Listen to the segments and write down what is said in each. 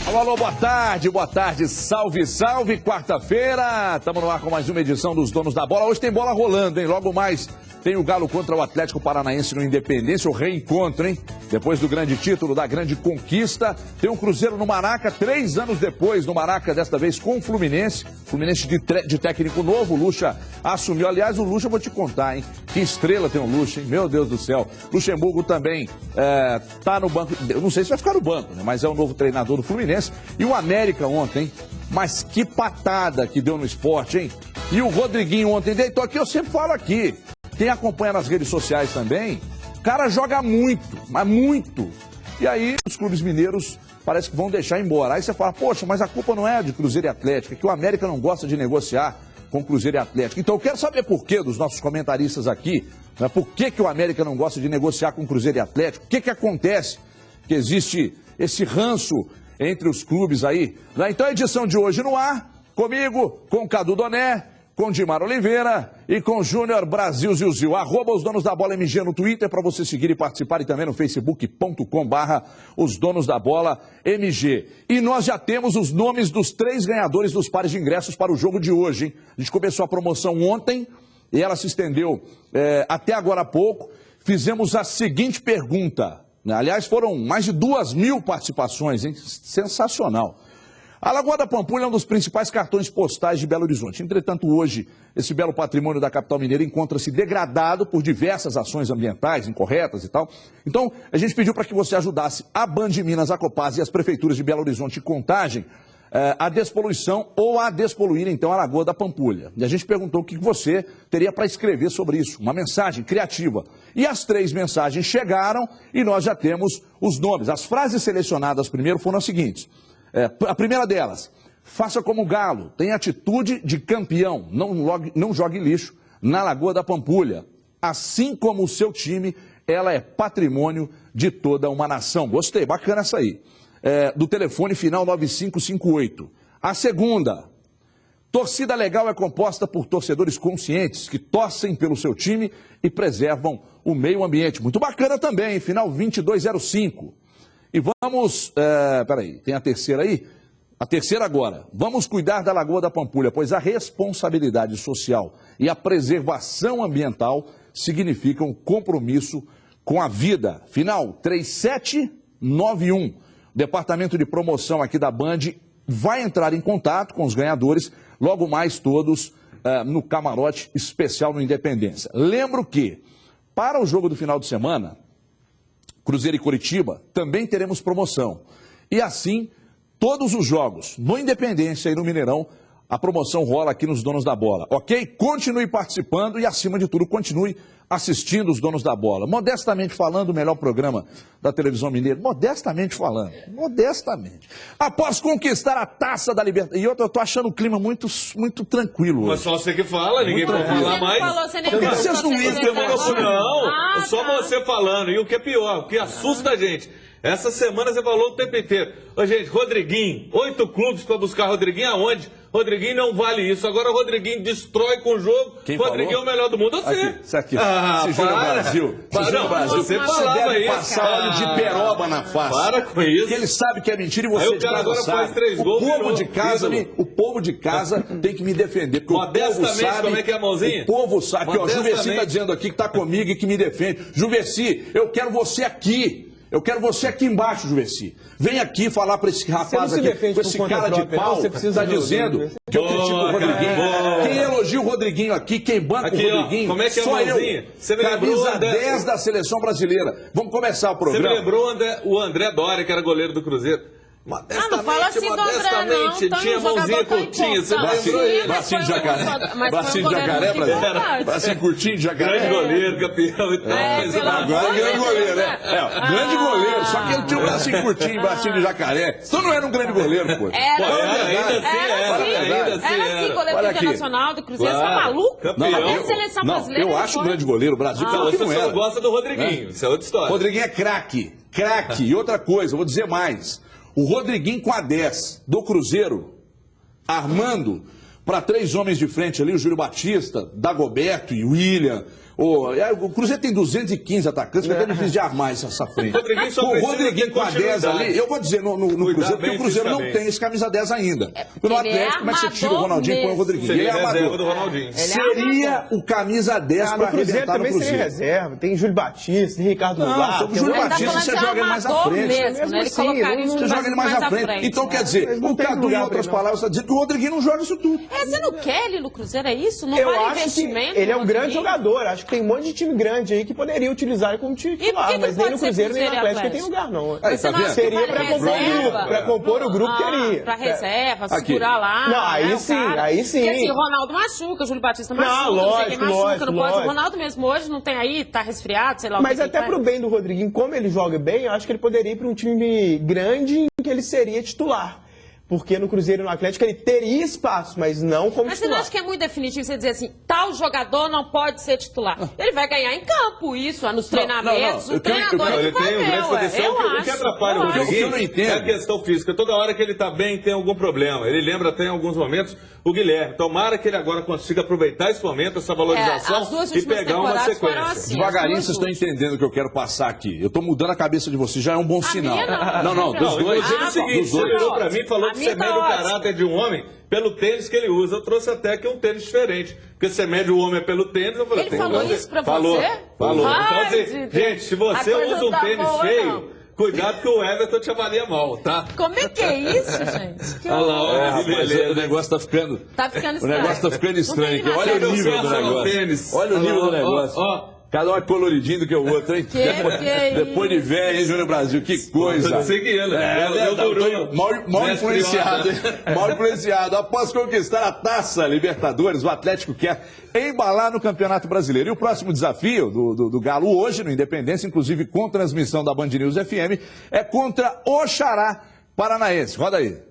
Alô, alô, boa tarde, salve, salve, quarta-feira, estamos no ar com mais uma edição dos Donos da Bola. Hoje tem bola rolando, hein, logo mais tem o Galo contra o Atlético Paranaense no Independência, o reencontro, hein, depois do grande título, da grande conquista, tem um Cruzeiro no Maraca, 3 anos depois, no Maraca, desta vez com o Fluminense de técnico novo, o Lucha assumiu, aliás, o Lucha, vou te contar, hein, que estrela tem o Lucha, hein, meu Deus do céu, Luxemburgo também tá no banco, eu não sei se vai ficar no banco, né, mas é o novo treinador do Fluminense. E o América ontem, mas que patada que deu no esporte, hein? E o Rodriguinho ontem deitou aqui, eu sempre falo aqui. Quem acompanha nas redes sociais também, o cara joga muito, mas muito. E aí os clubes mineiros parece que vão deixar embora. Aí você fala, poxa, mas a culpa não é de Cruzeiro e Atlético, é que o América não gosta de negociar com Cruzeiro e Atlético. Então eu quero saber por que dos nossos comentaristas aqui, né, por que o América não gosta de negociar com Cruzeiro e Atlético, o que acontece que existe esse ranço entre os clubes aí. Então a edição de hoje no ar, comigo, com o Cadu Doné, com Dimar Oliveira e com Júnior Brasil Zilzil. @ os Donos da Bola MG no Twitter para você seguir e participar, e também no facebook.com/, os Donos da Bola MG. E nós já temos os nomes dos 3 ganhadores dos pares de ingressos para o jogo de hoje, hein? A gente começou a promoção ontem e ela se estendeu até agora há pouco. Fizemos a seguinte pergunta. Aliás, foram mais de 2.000 participações, hein? Sensacional. A Lagoa da Pampulha é um dos principais cartões postais de Belo Horizonte. Entretanto, hoje, esse belo patrimônio da capital mineira encontra-se degradado por diversas ações ambientais incorretas e tal. Então, a gente pediu para que você ajudasse a Band Minas, a Copasa e as prefeituras de Belo Horizonte e Contagem a despoluição ou a despoluir, então, a Lagoa da Pampulha. E a gente perguntou o que você teria para escrever sobre isso, uma mensagem criativa. E as 3 mensagens chegaram e nós já temos os nomes. As frases selecionadas primeiro foram as seguintes. A primeira delas, faça como o Galo, tenha atitude de campeão, não jogue lixo na Lagoa da Pampulha. Assim como o seu time, ela é patrimônio de toda uma nação. Gostei, bacana essa aí. Do telefone final 9558. A segunda, torcida legal é composta por torcedores conscientes que torcem pelo seu time e preservam o meio ambiente. Muito bacana também, final 2205. E vamos, peraí, tem a terceira aí? A terceira agora. Vamos cuidar da Lagoa da Pampulha, pois a responsabilidade social e a preservação ambiental significam compromisso com a vida. Final 3791. O departamento de promoção aqui da Band vai entrar em contato com os ganhadores, logo mais todos no camarote especial no Independência. Lembro que, para o jogo do final de semana, Cruzeiro e Coritiba, também teremos promoção. E assim, todos os jogos, no Independência e no Mineirão, a promoção rola aqui nos Donos da Bola, ok? Continue participando e, acima de tudo, continue assistindo os Donos da Bola. Modestamente falando, o melhor programa da televisão mineira. Modestamente falando. Modestamente. Após conquistar a Taça da Libertadores. E outra, eu tô achando o clima muito tranquilo hoje. Mas só você que fala, ninguém pode falar mais. Vocês não ligam. Não, só você falando. E o que é pior, o que assusta a gente. Essa semana você falou o tempo inteiro. Ô, gente, Rodriguinho, 8 clubes para buscar Rodriguinho aonde? Rodriguinho não vale isso. Agora o Rodriguinho destrói com o jogo. Quem Rodriguinho falou? é o melhor do mundo. Você. Aqui, isso aqui. Se Júnior Brasil. Você falava deve isso. passar óleo de peroba na face. Para com isso. Porque ele sabe que é mentira e você Aí o cara agora faz 3 gols. O povo de casa tem que me defender. Porque modestamente, o povo sabe, como é que é a mãozinha? O povo sabe. Que, ó, Juveci está dizendo aqui que está comigo e que me defende. Juveci, eu quero você aqui. Eu quero você aqui embaixo, Juveci. Vem aqui falar para esse rapaz aqui, com esse cara de pau, está dizendo que eu critico o Rodriguinho. Quem elogia o Rodriguinho aqui, quem banca aqui, o Rodriguinho, ó, como é que é só mãozinha? Você me camisa 10 da Seleção Brasileira. Vamos começar o programa. Você me lembrou o André Doria, que era goleiro do Cruzeiro. Modestamente, não fala assim do André, não. Tinha mãozinha curtinha. Bracinho de jacaré. Bracinho de jacaré, bracinho curtinho de jacaré. Grande goleiro, campeão e tal. Agora é grande goleiro, né? Grande goleiro, só que ele tinha um bracinho curtinho, bracinho de jacaré. Então não era um grande goleiro, pô. Era assim, goleiro internacional do Cruzeiro. Você é maluco? Não, seleção brasileira. Eu acho um grande goleiro. O Brasil falou que não era. Você não gosta do Rodriguinho, isso é outra história. Rodriguinho é craque. E outra coisa, eu vou dizer mais. O Rodriguinho com a 10 do Cruzeiro, armando para 3 homens de frente ali, o Júlio Batista, Dagoberto e William, O Cruzeiro tem 215 atacantes, fica até difícil de armar essa frente. O Rodriguinho com a 10 ali, eu vou dizer no Cruzeiro, porque o Cruzeiro não tem esse camisa 10 ainda. No Atlético, como é que você tira o Ronaldinho e põe o Rodriguinho? Ele é armador. Seria o camisa 10 para arrebentar no Cruzeiro. Seria reserva. Tem Júlio Batista, tem Ricardo Goulart. O Júlio Batista você joga ele mais à frente. Você joga ele mais à frente. Então, quer dizer, o Cadu, em outras palavras, está dizendo que o Rodriguinho não joga isso tudo. Você não quer ele no Cruzeiro, é isso? Não vale investimento? Ele é um grande jogador. Acho que tem um monte de time grande aí que poderia utilizar ele como titular. Mas nem no Cruzeiro, nem no Atlético tem lugar, não. Seria para compor o grupo, teria. Para reserva, segurar lá. Não, aí sim. Porque assim, o Ronaldo machuca, o Júlio Batista machuca, lógico. Não pode. O Ronaldo mesmo hoje não tem aí, tá resfriado, sei lá o que. Mas até pro bem do Rodriguinho, como ele joga bem, eu acho que ele poderia ir para um time grande em que ele seria titular. Porque no Cruzeiro e no Atlético ele teria espaço, mas não como titular. Mas você não acha que é muito definitivo você dizer assim, tal jogador não pode ser titular? Ele vai ganhar em campo isso, nos treinamentos, o treinador ele tem um grande potencial. O que atrapalha o Rodriguinho é a questão física. Toda hora que ele está bem tem algum problema. Ele lembra até em alguns momentos o Guilherme. Tomara que ele agora consiga aproveitar esse momento, essa valorização e pegar uma sequência. Assim, devagarinho vocês estão entendendo o que eu quero passar aqui. Eu estou mudando a cabeça de vocês, já é um bom sinal. Não, dos dois. Inclusive é o seguinte, você virou para mim e falou que você mede o caráter de um homem pelo tênis que ele usa. Eu trouxe até aqui um tênis diferente. Porque você mede o homem pelo tênis, eu falei... Ele falou isso pra você? Falou. Então, assim, gente, se você usa um tênis feio, cuidado que o Everton te avalia mal, tá? Como é que é isso, gente? Olha lá, o negócio tá ficando... estranho. O negócio tá ficando estranho aqui. Olha o nível do negócio. Olha o nível do negócio. Cada um é coloridinho do que o outro, hein? Depois de velho, hein, Júnior Brasil? Que coisa. Tô seguindo. Mal influenciado, hein? Mal influenciado. Após conquistar a Taça Libertadores, o Atlético quer embalar no Campeonato Brasileiro. E o próximo desafio do Galo hoje, no Independência, inclusive com transmissão da Band News FM, é contra o Xará Paranaense. Roda aí.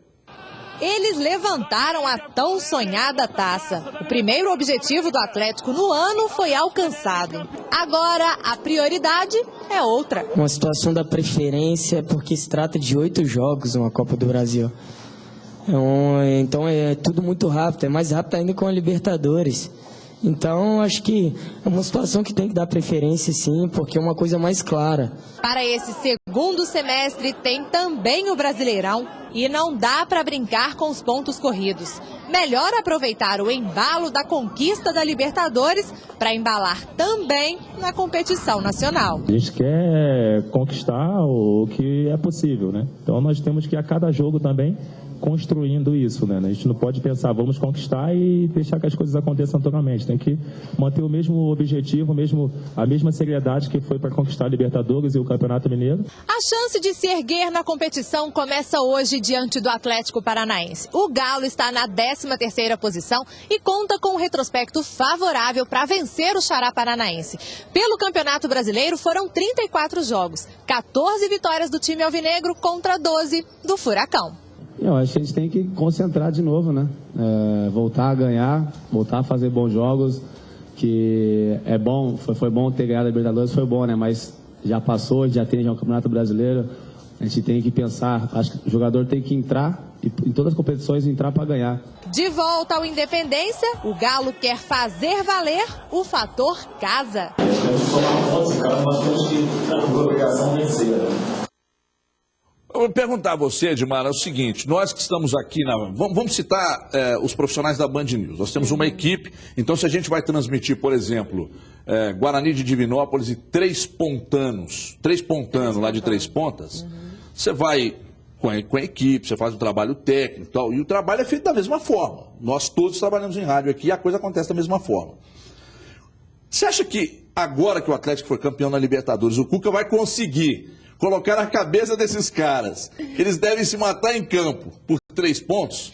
Eles levantaram a tão sonhada taça. O primeiro objetivo do Atlético no ano foi alcançado. Agora, a prioridade é outra. Uma situação da preferência, porque se trata de 8 jogos uma Copa do Brasil. Então é tudo muito rápido, é mais rápido ainda com a Libertadores. Então, acho que é uma situação que tem que dar preferência, sim, porque é uma coisa mais clara. Para esse segundo semestre, tem também o Brasileirão e não dá para brincar com os pontos corridos. Melhor aproveitar o embalo da conquista da Libertadores para embalar também na competição nacional. A gente quer conquistar o que é possível, né? Então, nós temos que, a cada jogo também, construindo isso, né? A gente não pode pensar, vamos conquistar e deixar que as coisas aconteçam naturalmente. Tem que manter o mesmo objetivo, a mesma seriedade que foi para conquistar a Libertadores e o Campeonato Mineiro. A chance de se erguer na competição começa hoje diante do Atlético Paranaense. O Galo está na 13ª posição e conta com um retrospecto favorável para vencer o Xará Paranaense. Pelo Campeonato Brasileiro foram 34 jogos, 14 vitórias do time alvinegro contra 12 do Furacão. Eu acho que a gente tem que concentrar de novo, né? Voltar a ganhar, voltar a fazer bons jogos, que é bom, foi bom ter ganhado a Libertadores, foi bom, né? Mas já passou, já tem o Campeonato Brasileiro, a gente tem que pensar, acho que o jogador tem que entrar, e em todas as competições entrar para ganhar. De volta ao Independência, o Galo quer fazer valer o fator casa. Eu vou perguntar a você, Edmar, é o seguinte, nós que estamos aqui, vamos citar os profissionais da Band News, nós temos uma equipe, então se a gente vai transmitir, por exemplo, Guarani de Divinópolis e Três Pontanos lá de Três Pontas, você vai com a equipe, você faz um trabalho técnico e tal, e o trabalho é feito da mesma forma, nós todos trabalhamos em rádio aqui e a coisa acontece da mesma forma. Você acha que agora que o Atlético foi campeão na Libertadores, o Cuca vai conseguir colocar na cabeça desses caras, eles devem se matar em campo por 3 pontos?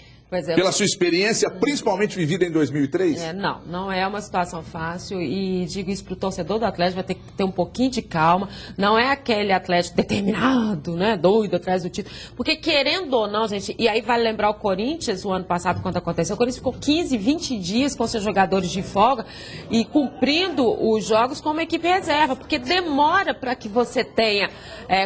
Pela sua experiência, principalmente vivida em 2003? Não é uma situação fácil e digo isso para o torcedor do Atlético, vai ter que ter um pouquinho de calma, não é aquele Atlético determinado, né, doido atrás do título, porque querendo ou não, gente, e aí vale lembrar o Corinthians, o ano passado, quando aconteceu, o Corinthians ficou 15, 20 dias com seus jogadores de folga e cumprindo os jogos com uma equipe reserva, porque demora para que você tenha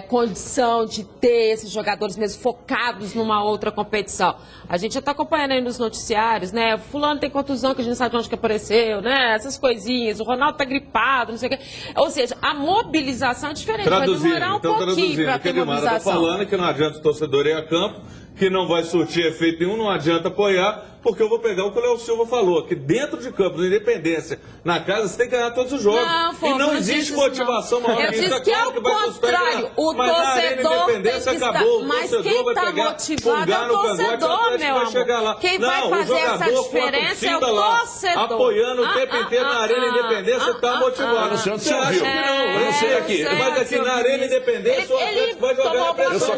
condição de ter esses jogadores mesmo focados numa outra competição. A gente já está acompanhando aí nos noticiários, né? Fulano tem contusão que a gente não sabe de onde que apareceu, né? Essas coisinhas, o Ronaldo tá gripado, não sei o quê. Ou seja, a mobilização é diferente, vai demorar um pouquinho para ter mobilização. Eu tô falando que não adianta o torcedor ir a campo, que não vai surtir efeito nenhum, não adianta apoiar, porque eu vou pegar o que o Léo Silva falou, que dentro de campo, na Independência, na casa, você tem que ganhar todos os jogos. Não, e não existe motivação maior que isso. Eu disse que é o contrário, o torcedor tem que estar... Mas quem está motivado é o torcedor, meu amor. Quem vai fazer essa diferença é o torcedor. Apoiando o tempo inteiro na Arena Independência, está motivado. Você ouviu? Eu não sei aqui. Mas aqui na Arena Independência, o Atlético vai jogar a pressão.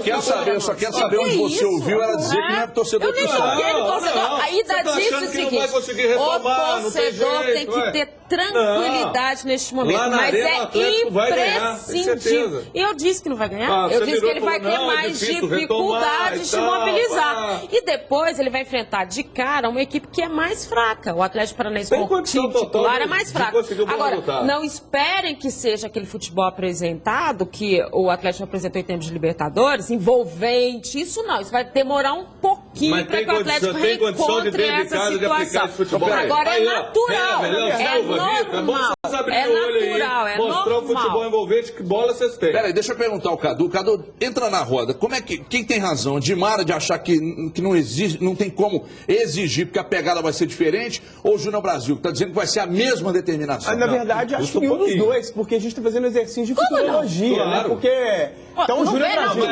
Eu só quero saber onde você ouviu ela dizer que não é torcedor do torcedor. Ainda disse o seguinte, o torcedor tem que ter tranquilidade neste momento, mas é imprescindível. Eu disse que não vai ganhar, eu disse que ele vai ter mais dificuldade de se mobilizar. E depois ele vai enfrentar de cara uma equipe que é mais fraca. O Atlético Paranaense com o time titular é mais fraco. Agora, não esperem que seja aquele futebol apresentado que o Atlético apresentou em termos de Libertadores, envolvente, isso não, isso vai demorar um pouquinho para que o Atlético reencontre essa situação. Agora é natural, é normal, mostrar o futebol envolvente, que bola vocês têm. Peraí, deixa eu perguntar ao Cadu. Cadu, entra na roda. Como é que, quem tem razão? Dimara de achar que não existe, não tem como exigir porque a pegada vai ser diferente, ou o Júnior Brasil, que está dizendo que vai ser a mesma determinação? Na verdade, acho que nenhum dos dois, porque a gente está fazendo exercício de futurologia, né? Porque... Então, o Júnior Brasil...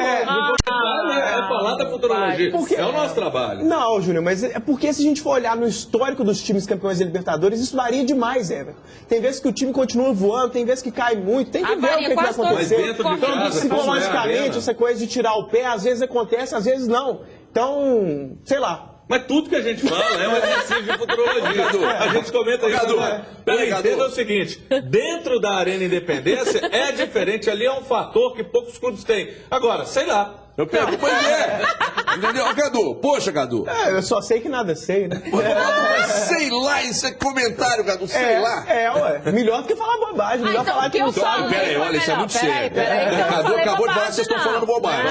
É falar da futurologia. É o nosso trabalho. Não, Júnior, mas é porque se a gente for olhar no histórico dos times campeões da Libertadores, isso varia demais, Everton. Tem vezes que o time continua voando, tem vezes que cai muito, tem que ver o que vai acontecer. Então, psicologicamente, essa coisa de tirar o pé, às vezes acontece, às vezes não. Então, sei lá. Mas tudo que a gente fala é um exercício de futurologia. A gente comenta isso. Entenda o seguinte, dentro da Arena Independência é diferente, ali é um fator que poucos clubes têm. Agora, sei lá. Eu pego, pois é. Entendeu, Cadu? Poxa, Cadu. Eu só sei que nada sei, né? Sei lá, isso é comentário, Cadu, sei lá. Ué. Melhor do que falar bobagem, melhor falar que não sabe. Peraí, olha, isso é muito sério. Cadu acabou de falar que vocês estão falando bobagem.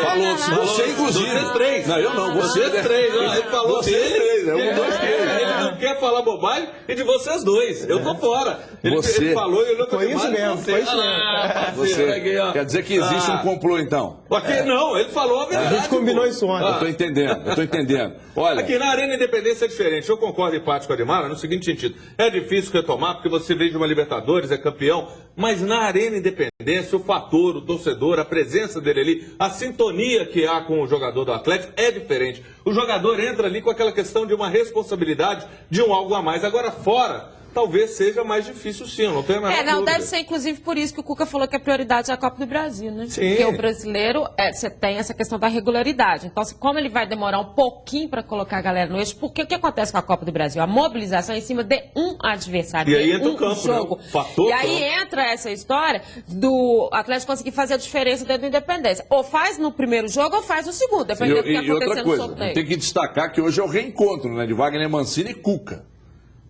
Falou, você inclusive. Vocês três. Não, eu não, vocês três. Ele falou vocês três, um, dois, três. Ele não quer falar bobagem e de vocês dois. Eu tô fora. Ele falou e eu não tô. Foi isso mesmo, foi isso mesmo. Você quer dizer que existe um complô, então? Aqui não, ele falou a verdade. A gente combinou isso ontem. Eu tô entendendo. Olha... Aqui na Arena Independência é diferente. Eu concordo em parte com a Dimara no seguinte sentido. É difícil retomar, porque você veio de uma Libertadores, é campeão, mas na Arena Independência, o fator, o torcedor, a presença dele ali, a sintonia que há com o jogador do Atlético é diferente. O jogador entra ali com aquela questão de uma responsabilidade, de um algo a mais. Agora, fora... talvez seja mais difícil, sim, eu não tenho a menor dúvida. Deve ser, inclusive, por isso que o Cuca falou que a prioridade é a Copa do Brasil, né? Sim. Porque o brasileiro, você tem essa questão da regularidade. Então, como ele vai demorar um pouquinho para colocar a galera no eixo, porque o que acontece com a Copa do Brasil? A mobilização é em cima de um adversário, e aí entra o campo, jogo. Né? Fator, e aí entra essa história do Atlético conseguir fazer a diferença dentro da Independência. Ou faz no primeiro jogo ou faz no segundo, dependendo do que acontecer no sorteio. Tem que destacar que hoje é o reencontro, né, de Wagner Mancini e Cuca.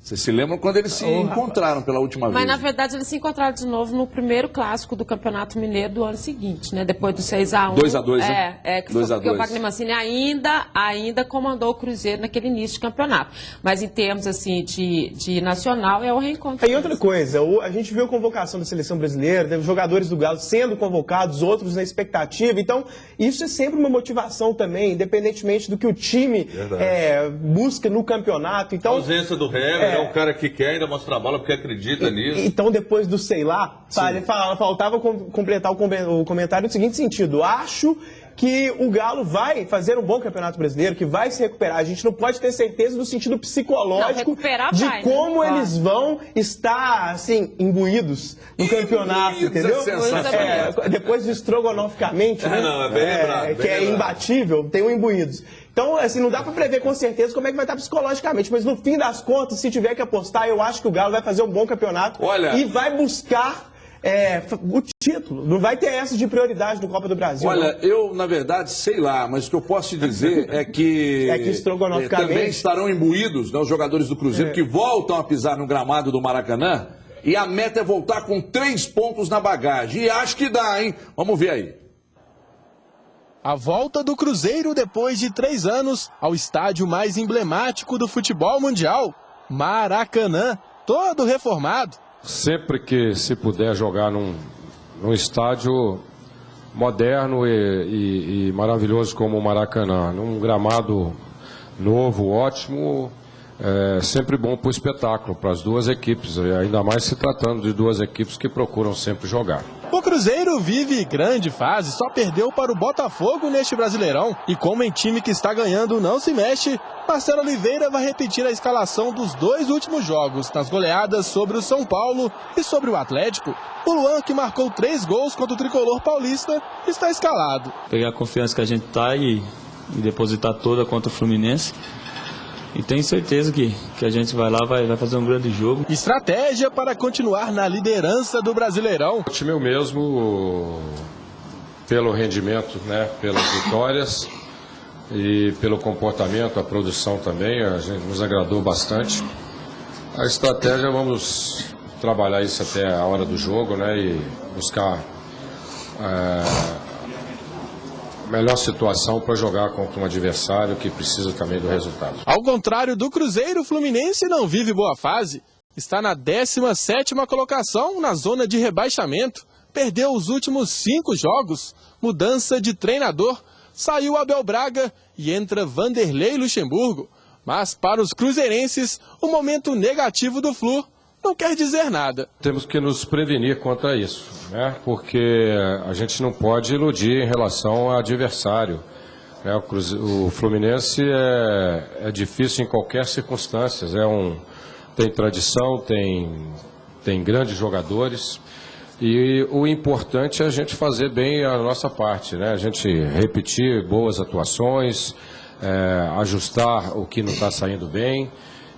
Vocês se lembram quando eles se encontraram pela última vez? Mas, na verdade, eles se encontraram de novo no primeiro clássico do Campeonato Mineiro do ano seguinte, né? Depois do 6-1. 2-2, né? Porque o Wagner Mancini ainda comandou o Cruzeiro naquele início de campeonato. Mas, em termos, assim, de nacional, é o reencontro. E outra coisa, a gente viu a convocação da Seleção Brasileira, teve jogadores do Galo sendo convocados, outros na expectativa. Então, isso é sempre uma motivação também, independentemente do que o time busca no campeonato. Então, a ausência do Hever. É um cara que quer ainda mostrar a bola porque acredita nisso. Então, depois do sei lá, faltava completar o comentário no seguinte sentido. Acho que o Galo vai fazer um bom Campeonato Brasileiro, que vai se recuperar. A gente não pode ter certeza do sentido psicológico de como eles vão estar, assim, imbuídos no campeonato, entendeu? Depois de estrogonoficamente, né? Que é imbatível, tem o imbuídos. Então, assim, não dá para prever com certeza como é que vai estar psicologicamente, mas no fim das contas, se tiver que apostar, eu acho que o Galo vai fazer um bom campeonato e vai buscar o título. Não vai ter essa de prioridade no Copa do Brasil. Olha, eu, na verdade, sei lá, mas o que eu posso te dizer é que, também estarão imbuídos, né, os jogadores do Cruzeiro que voltam a pisar no gramado do Maracanã, e a meta é voltar com 3 pontos na bagagem. E acho que dá, hein? Vamos ver aí. A volta do Cruzeiro depois de 3 anos ao estádio mais emblemático do futebol mundial, Maracanã, todo reformado. Sempre que se puder jogar num estádio moderno e maravilhoso como o Maracanã, num gramado novo, ótimo, é sempre bom para o espetáculo, para as duas equipes, ainda mais se tratando de duas equipes que procuram sempre jogar. O Cruzeiro vive grande fase, só perdeu para o Botafogo neste Brasileirão. E como em time que está ganhando não se mexe, Marcelo Oliveira vai repetir a escalação dos 2 últimos jogos, nas goleadas sobre o São Paulo e sobre o Atlético. O Luan, que marcou 3 gols contra o tricolor paulista, está escalado. Pegar a confiança que a gente está e depositar toda contra o Fluminense. E tenho certeza que a gente vai lá, vai fazer um grande jogo. Estratégia para continuar na liderança do Brasileirão. O time é o mesmo pelo rendimento, né, pelas vitórias e pelo comportamento, a produção também, a gente nos agradou bastante. A estratégia, vamos trabalhar isso até a hora do jogo, né, e buscar melhor situação para jogar contra um adversário que precisa também do resultado. Ao contrário do Cruzeiro, o Fluminense não vive boa fase. Está na 17ª colocação na zona de rebaixamento. Perdeu os últimos 5 jogos. Mudança de treinador. Saiu Abel Braga e entra Vanderlei Luxemburgo. Mas para os cruzeirenses, o momento negativo do Flu não quer dizer nada. Temos que nos prevenir contra isso, né? Porque a gente não pode iludir em relação ao adversário. Né? O Fluminense é difícil em qualquer circunstância. Tem tradição, tem grandes jogadores. E o importante é a gente fazer bem a nossa parte, né? A gente repetir boas atuações, ajustar o que não está saindo bem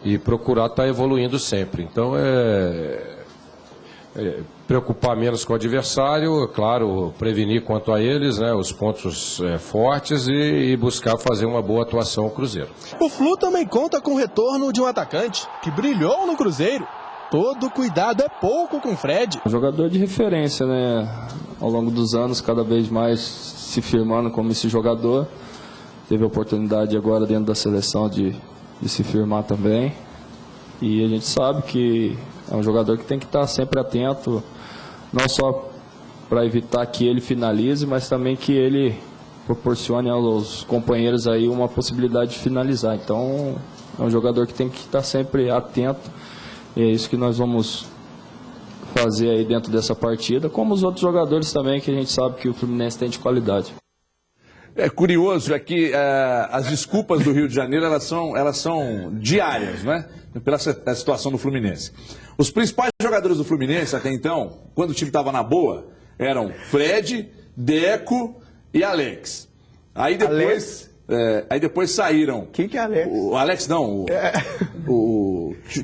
e procurar estar evoluindo sempre. Então, preocupar menos com o adversário, claro, prevenir quanto a eles, né, os pontos fortes e buscar fazer uma boa atuação ao Cruzeiro. O Flu também conta com o retorno de um atacante que brilhou no Cruzeiro. Todo cuidado é pouco com o Fred. Um jogador de referência, né? Ao longo dos anos, cada vez mais se firmando como esse jogador. Teve a oportunidade agora dentro da seleção de se firmar também. E a gente sabe que é um jogador que tem que estar sempre atento, não só para evitar que ele finalize, mas também que ele proporcione aos companheiros aí uma possibilidade de finalizar. Então, é um jogador que tem que estar sempre atento. E é isso que nós vamos fazer aí dentro dessa partida, como os outros jogadores também, que a gente sabe que o Fluminense tem de qualidade. É curioso, é que as desculpas do Rio de Janeiro, elas são diárias, né? Pela situação do Fluminense. Os principais jogadores do Fluminense até então, quando o time estava na boa, eram Fred, Deco e Alex. Aí depois saíram. Quem que é Alex? O Alex não.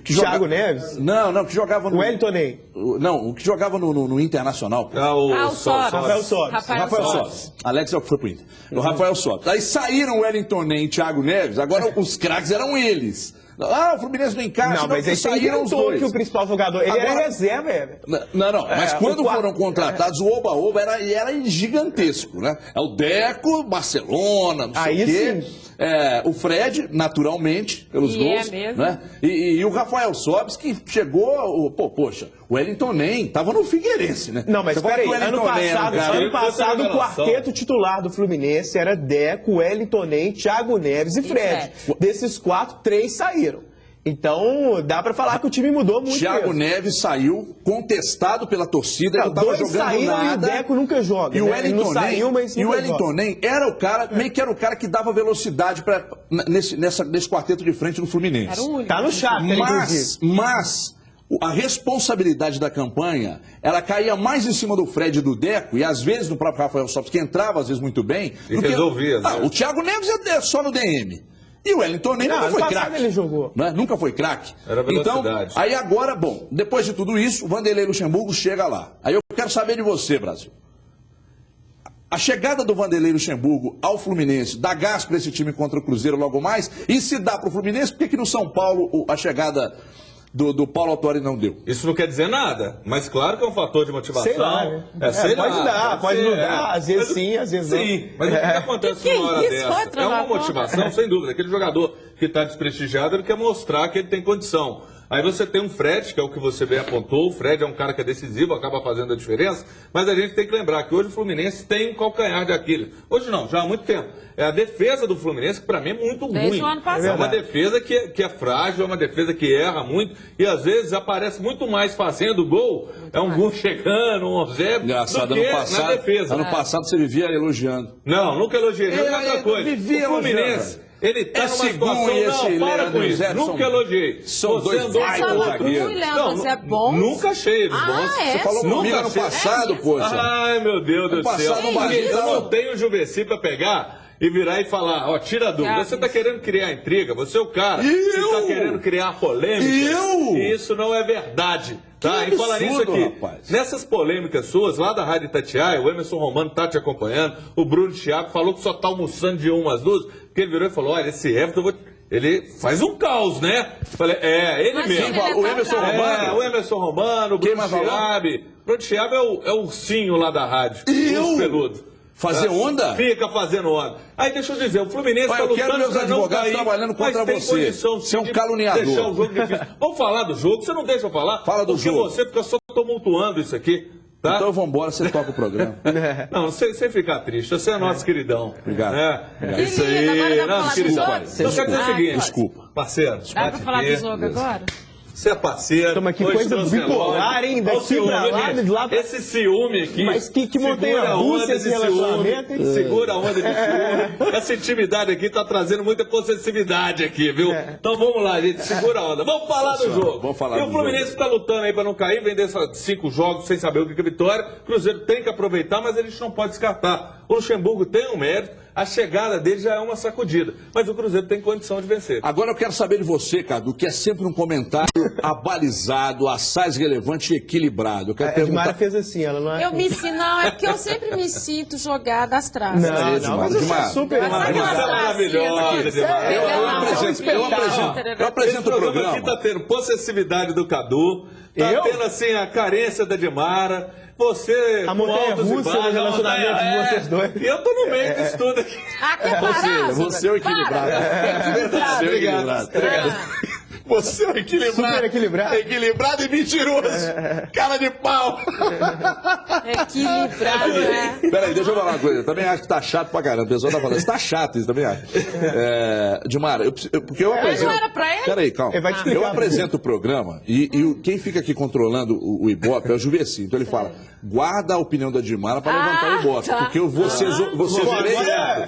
Thiago Neves? Não, que jogava no. O Wellington Ney? Não, o que jogava no Internacional. O Sobis. Rafael Sobis. Rafael Sobis. Alex é o que foi pro Inter. O Rafael Sobis. Aí saíram o Wellington Ney e Thiago Neves, agora os craques eram eles. O Fluminense não encaixa, não, mas aí saíram os dois. Que o principal jogador, ele era reserva, Não, mas quando foram contratados, o Oba-Oba era gigantesco, né? É o Deco, Barcelona, não sei o quê. O Fred, naturalmente, pelos gols, né? E o Rafael Sobis, que chegou, o Wellington Ney estava no Figueirense, né? Não, mas peraí, ano passado o quarteto titular do Fluminense era Deco, Wellington Ney, Thiago Neves e Fred. Desses 4, 3 saíram. Então, dá pra falar que o time mudou muito. Thiago Neves saiu contestado pela torcida, ele não tava jogando nada. E o Deco nunca joga. E o Wellington Ney era o cara, meio que era o cara que dava velocidade nesse quarteto de frente do Fluminense. Era o único. Tá no chat, mas a responsabilidade da campanha, ela caía mais em cima do Fred e do Deco, e às vezes no próprio Rafael Sobis, que entrava às vezes muito bem. E resolvia. O Thiago Neves é só no DM. E o Wellington Ney nunca foi craque. Ele jogou. Né? Nunca foi craque. Era velocidade. Então, aí agora, depois de tudo isso, o Vanderlei Luxemburgo chega lá. Aí eu quero saber de você, Brasil. A chegada do Vanderlei Luxemburgo ao Fluminense dá gás para esse time contra o Cruzeiro logo mais? E se dá para o Fluminense, por que no São Paulo a chegada do Paulo Autuori não deu. Isso não quer dizer nada, mas claro que é um fator de motivação. Sei lá, né? Sei pode lá, dar, pode não dar, às vezes sim, às vezes não. Sim, mas o que acontece numa hora dessa? É uma motivação, sem dúvida. Aquele jogador que está desprestigiado, ele quer mostrar que ele tem condição. Aí você tem um Fred, que é o que você bem apontou. O Fred é um cara que é decisivo, acaba fazendo a diferença. Mas a gente tem que lembrar que hoje o Fluminense tem um calcanhar de Aquiles. Hoje não, já há muito tempo. É a defesa do Fluminense, que para mim é muito ruim. O ano passado. É uma defesa que é frágil, é uma defesa que erra muito. E às vezes aparece muito mais fazendo gol. É um gol chegando, um objeto, Engraçado, do que ano passado, na defesa. Ano passado você vivia elogiando. Não, nunca elogiei. Não é outra coisa. Vivia o Fluminense... Ele tá numa situação, não, para com isso, nunca elogiei. São dois zagueiros. Leandro, você é bom? Nunca achei eles bons. Você falou comigo ano passado, poxa. Ai, meu Deus do céu. Eu não tenho o Juveci pra pegar e virar e falar, ó, tira a dúvida. Você tá querendo criar intriga, você é o cara que tá querendo criar polêmica. E isso não é verdade. Tá, e falar nisso aqui, rapaz. Nessas polêmicas suas, lá da Rádio Itatiaia, o Emerson Romano tá te acompanhando, o Bruno Thiago falou que só tá almoçando de 1 às 2, porque ele virou e falou, olha, esse Everton, ele faz um caos, né? Falei, ele mesmo. O Emerson Romano? O Emerson Romano, o Bruno Thiago. O Bruno Thiago é o ursinho lá da rádio. O peludo. Fazer onda? Fica fazendo onda. Aí deixa eu dizer, o Fluminense está lutando. Eu quero meus advogados trabalhando contra você. Você é um caluniador. Deixar o jogo difícil. Vamos falar do jogo? Você não deixa eu falar? Fala do jogo. Porque você fica só tumultuando isso aqui. Tá? Então vamos embora, você toca o programa. Não, sem ficar triste. Você é nosso queridão. Obrigado. É isso aí. Nosso queridão. Eu quero dizer o seguinte. Desculpa. Parceiro. Dá pra falar do jogo agora? Você é parceiro. Toma, que coisa bipolar, hein? Daqui pra lá, de lá pra... Esse ciúme aqui. Mas que montanha-russa esse relacionamento, hein? Segura a onda de ciúme. Essa intimidade aqui tá trazendo muita possessividade aqui, viu? Então vamos lá, gente. Segura a onda. Vamos falar do jogo. Vamos falar do jogo. E o Fluminense tá lutando aí pra não cair, vender 5 jogos sem saber o que é vitória. O Cruzeiro tem que aproveitar, mas a gente não pode descartar. O Luxemburgo tem um mérito. A chegada dele já é uma sacudida. Mas o Cruzeiro tem condição de vencer. Agora eu quero saber de você, Cadu, que é sempre um comentário abalizado, assaz relevante e equilibrado. Eu quero perguntar... Edmara fez assim, ela não é... Não, é porque eu sempre me sinto jogada às traças. Não, mas você é super... Maravilhosa, Eu apresento o programa. Aqui tá tendo possessividade do Cadu, tá tendo assim a carência da Edmara. Você, a montanha-russa do relacionamento de vocês dois. E eu tô no meio disso tudo aqui. Você é o equilibrado. Você é o equilibrado. Super equilibrado. Equilibrado e mentiroso. Cara de pau. Equilibrado, né? Peraí, deixa eu falar uma coisa. Eu também acho que tá chato pra caramba. A pessoa tá falando, isso tá chato, isso também acho. Dimara, porque eu apresento... Não era pra ele? Peraí, calma. Eu apresento o programa e quem fica aqui controlando o Ibope é o Juveci. Então ele fala, guarda a opinião da Dimara pra levantar o Ibope. Porque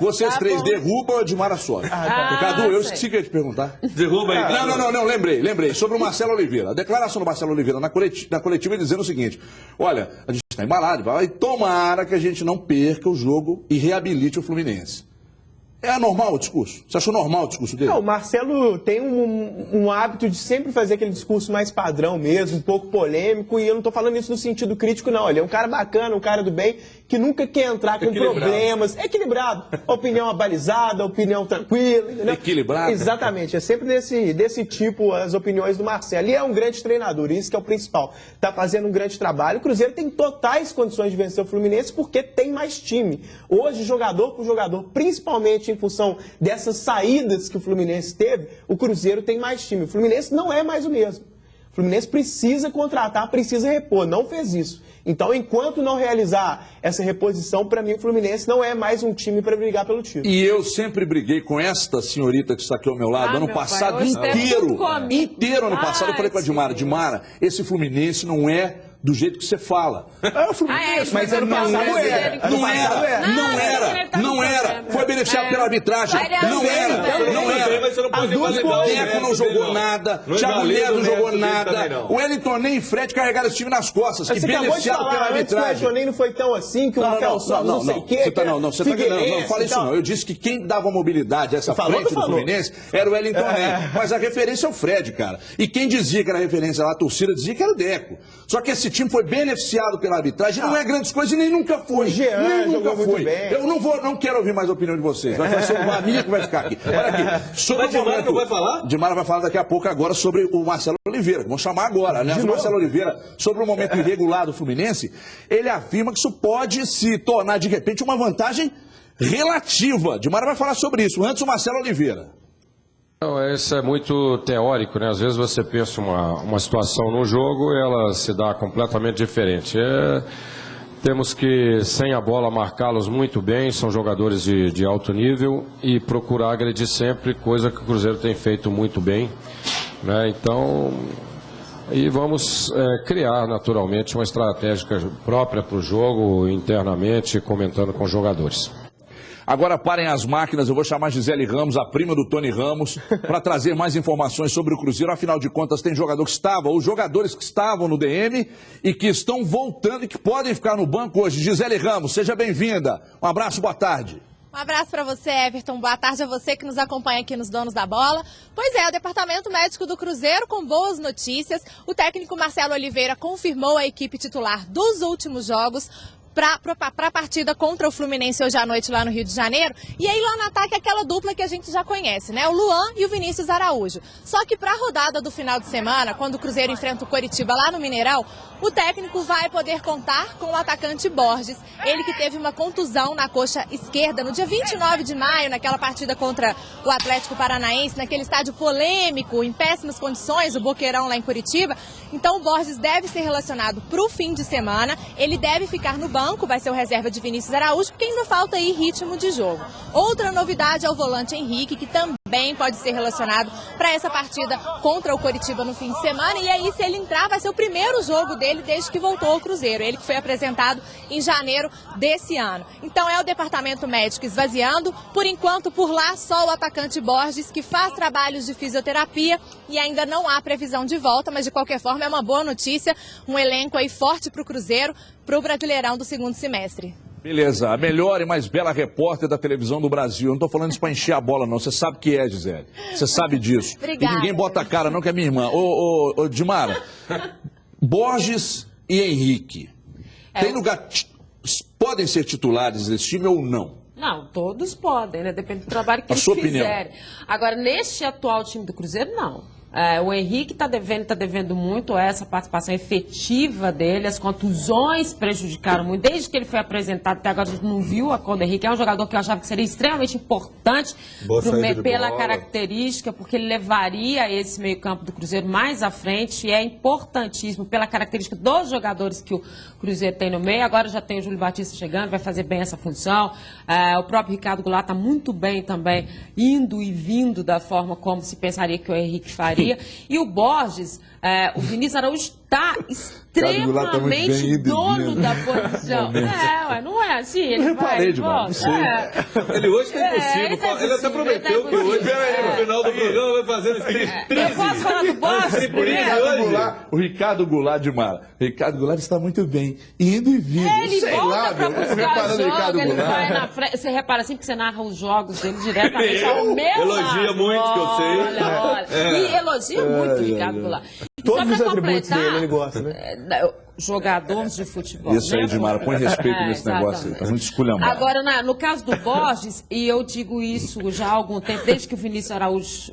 vocês três derrubam a Dimara sobe. Cadu, eu esqueci que eu ia te perguntar. Derruba aí. Não, lembrei. Sobre o Marcelo Oliveira. A declaração do Marcelo Oliveira na coletiva ele dizendo o seguinte, olha, a gente está embalado, vai tomara que a gente não perca o jogo e reabilite o Fluminense. É normal o discurso? Você achou normal o discurso dele? Não, o Marcelo tem um hábito de sempre fazer aquele discurso mais padrão mesmo, um pouco polêmico, e eu não estou falando isso no sentido crítico, não. Ele é um cara bacana, um cara do bem, que nunca quer entrar com problemas. Equilibrado. Opinião abalizada, opinião tranquila, entendeu? Equilibrado. Exatamente. É sempre desse tipo as opiniões do Marcelo. E é um grande treinador, isso que é o principal. Está fazendo um grande trabalho. O Cruzeiro tem totais condições de vencer o Fluminense porque tem mais time. Hoje, jogador por jogador, principalmente em função dessas saídas que o Fluminense teve, o Cruzeiro tem mais time. O Fluminense não é mais o mesmo. O Fluminense precisa contratar, precisa repor. Não fez isso. Então, enquanto não realizar essa reposição, para mim o Fluminense não é mais um time para brigar pelo título. E eu sempre briguei com esta senhorita que está aqui ao meu lado, ano passado inteiro ano passado, eu falei com a Dimara, esse Fluminense não é do jeito que você fala. Mas ano passado não era. Foi beneficiado pela arbitragem. Não era. O Deco não jogou nada, o Thiago Neves não jogou nada, o Wellington nem e Fred carregaram esse time nas costas, que beneficiado pela arbitragem. O Wellington não foi tão assim, que o Rafael Santos não sei o quê. Não fala isso não. Eu disse que quem dava mobilidade a essa frente do Fluminense era o Wellington nem. Mas a referência é o Fred, cara. E quem dizia que era referência lá, a torcida dizia que era o Deco. Só que esse time foi beneficiado pela arbitragem, não é grandes coisas e nem nunca foi. O Jean jogou muito bem. Eu não quero ouvir mais a opinião de de vocês. Vai ser o amigo que vai ficar aqui. Olha aqui. Sobre Mas Dimara não vai falar? Dimara vai falar daqui a pouco agora sobre o Marcelo Oliveira. Vamos chamar agora, né? O Marcelo Oliveira, sobre o momento irregular do Fluminense, ele afirma que isso pode se tornar, de repente, uma vantagem relativa. Dimara vai falar sobre isso. Antes, o Marcelo Oliveira. Não, isso é muito teórico, né? Às vezes você pensa uma situação no jogo e ela se dá completamente diferente. Temos que, sem a bola, marcá-los muito bem, são jogadores de alto nível e procurar agredir sempre, coisa que o Cruzeiro tem feito muito bem, né? Então, e vamos criar naturalmente uma estratégia própria para o jogo, internamente, comentando com os jogadores. Agora parem as máquinas, eu vou chamar Gisele Ramos, a prima do Tony Ramos, para trazer mais informações sobre o Cruzeiro. Afinal de contas, tem jogador que estava, ou jogadores que estavam no DM e que estão voltando e que podem ficar no banco hoje. Gisele Ramos, seja bem-vinda. Um abraço, boa tarde. Um abraço para você, Everton. Boa tarde a você que nos acompanha aqui nos Donos da Bola. Pois é, o Departamento Médico do Cruzeiro com boas notícias. O técnico Marcelo Oliveira confirmou a equipe titular dos últimos jogos para a partida contra o Fluminense hoje à noite lá no Rio de Janeiro. E aí lá no ataque aquela dupla que a gente já conhece, né? O Luan e o Vinícius Araújo. Só que para a rodada do final de semana, quando o Cruzeiro enfrenta o Coritiba lá no Mineirão, o técnico vai poder contar com o atacante Borges. Ele que teve uma contusão na coxa esquerda no dia 29 de maio, naquela partida contra o Atlético Paranaense, naquele estádio polêmico, em péssimas condições, o Boqueirão lá em Curitiba. Então o Borges deve ser relacionado para o fim de semana. Ele deve ficar no banco, vai ser o reserva de Vinícius Araújo, porque ainda falta aí ritmo de jogo. Outra novidade é o volante Henrique, que também pode ser relacionado para essa partida contra o Coritiba no fim de semana. E aí, se ele entrar, vai ser o primeiro jogo dele desde que voltou ao Cruzeiro. Ele que foi apresentado em janeiro desse ano. Então é o departamento médico esvaziando. Por enquanto, por lá, só o atacante Borges, que faz trabalhos de fisioterapia e ainda não há previsão de volta, mas de qualquer forma é uma boa notícia. Um elenco aí forte para o Cruzeiro, para o Brasileirão do segundo semestre. Beleza, a melhor e mais bela repórter da televisão do Brasil. Eu não estou falando isso para encher a bola, não. Você sabe que é, Gisele. Você sabe disso. Obrigada. E ninguém bota a cara, não, que é minha irmã. Ô, Dimara, Borges e Henrique. Tem lugar... Podem ser titulares desse time ou não? Não, todos podem, né? Depende do trabalho que eles fizerem. Agora, neste atual time do Cruzeiro, não. O Henrique está devendo muito essa participação efetiva dele, as contusões prejudicaram muito, desde que ele foi apresentado até agora a gente não viu a cor do Henrique, é um jogador que eu achava que seria extremamente importante pela característica, porque ele levaria esse meio campo do Cruzeiro mais à frente e é importantíssimo pela característica dos jogadores que o Cruzeiro tem no meio. Agora já tem o Júlio Batista chegando, vai fazer bem essa função, o próprio Ricardo Goulart está muito bem também, indo e vindo da forma como se pensaria que o Henrique faria. E o Borges, o Vinícius Araújo está extremamente dono da posição. Não é assim? Ele vai, Ele hoje está impossível. Ele até prometeu que hoje, no final do programa, vai fazer Eu posso falar do Borges primeiro? O Ricardo Goulart, Dimara. O Ricardo Goulart está muito bem, indo e vindo. Ele volta para buscar o jogo, ele vai na frente. Você repara assim que você narra os jogos dele diretamente ao meu elogia muito, que eu sei. Olha. E elogia muito o Ricardo Goulart. Todos os atributos dele ele gosta, né? Jogador de futebol. Isso aí, Dimara, põe respeito nesse negócio aí, tá muito esculhambado. Agora, no caso do Borges, e eu digo isso já há algum tempo, desde que o Vinícius Araújo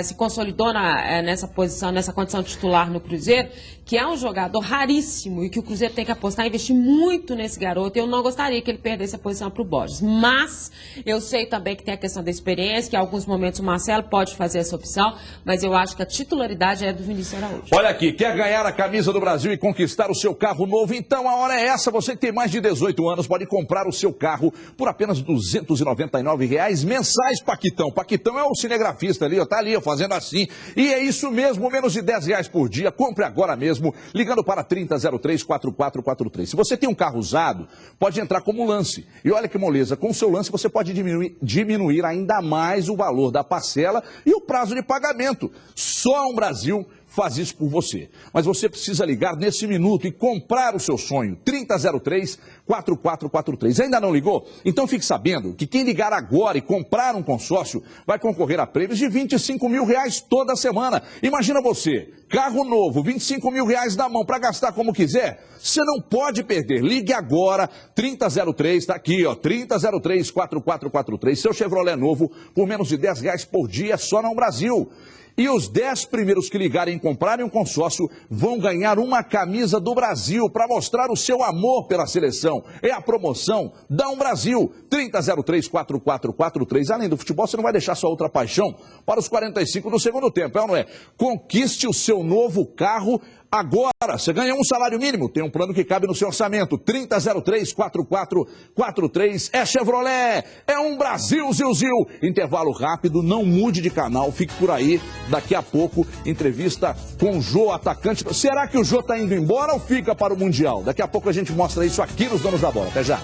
se consolidou nessa posição, nessa condição titular no Cruzeiro, que é um jogador raríssimo e que o Cruzeiro tem que apostar e investir muito nesse garoto. Eu não gostaria que ele perdesse a posição para o Borges. Mas eu sei também que tem a questão da experiência, que em alguns momentos o Marcelo pode fazer essa opção, mas eu acho que a titularidade é do Vinícius Araújo. Olha aqui, quer ganhar a camisa do Brasil e conquistar o seu carro novo? Então a hora é essa. Você que tem mais de 18 anos pode comprar o seu carro por apenas R$ 299 mensais, Paquitão. Paquitão é o cinegrafista ali, ó, tá ali, ó, fazendo assim. E é isso mesmo, menos de R$10 por dia. Compre agora mesmo, ligando para 3003-4443. Se você tem um carro usado, pode entrar como lance. E olha que moleza, com o seu lance você pode diminuir ainda mais o valor da parcela e o prazo de pagamento. Só um Brasil faz isso por você. Mas você precisa ligar nesse minuto e comprar o seu sonho. 3003-4443. Ainda não ligou? Então fique sabendo que quem ligar agora e comprar um consórcio vai concorrer a prêmios de R$25 mil toda semana. Imagina você, carro novo, R$25 mil na mão para gastar como quiser. Você não pode perder. Ligue agora, 3003, tá aqui, ó, 3003-4443. Seu Chevrolet novo por menos de R$10 por dia só no Brasil. E os 10 primeiros que ligarem e comprarem um consórcio vão ganhar uma camisa do Brasil para mostrar o seu amor pela seleção. É a promoção da Brasil. 3003-4443. Além do futebol, você não vai deixar sua outra paixão para os 45 do segundo tempo, é ou não é? Conquiste o seu novo carro agora. Você ganha um salário mínimo, tem um plano que cabe no seu orçamento. 3003-4443. É Chevrolet, é um Brasil, Zil. Intervalo rápido, não mude de canal, fique por aí. Daqui a pouco, entrevista com o Jô, atacante. Será que o Jô tá indo embora ou fica para o Mundial? Daqui a pouco a gente mostra isso aqui nos Donos da Bola. Até já.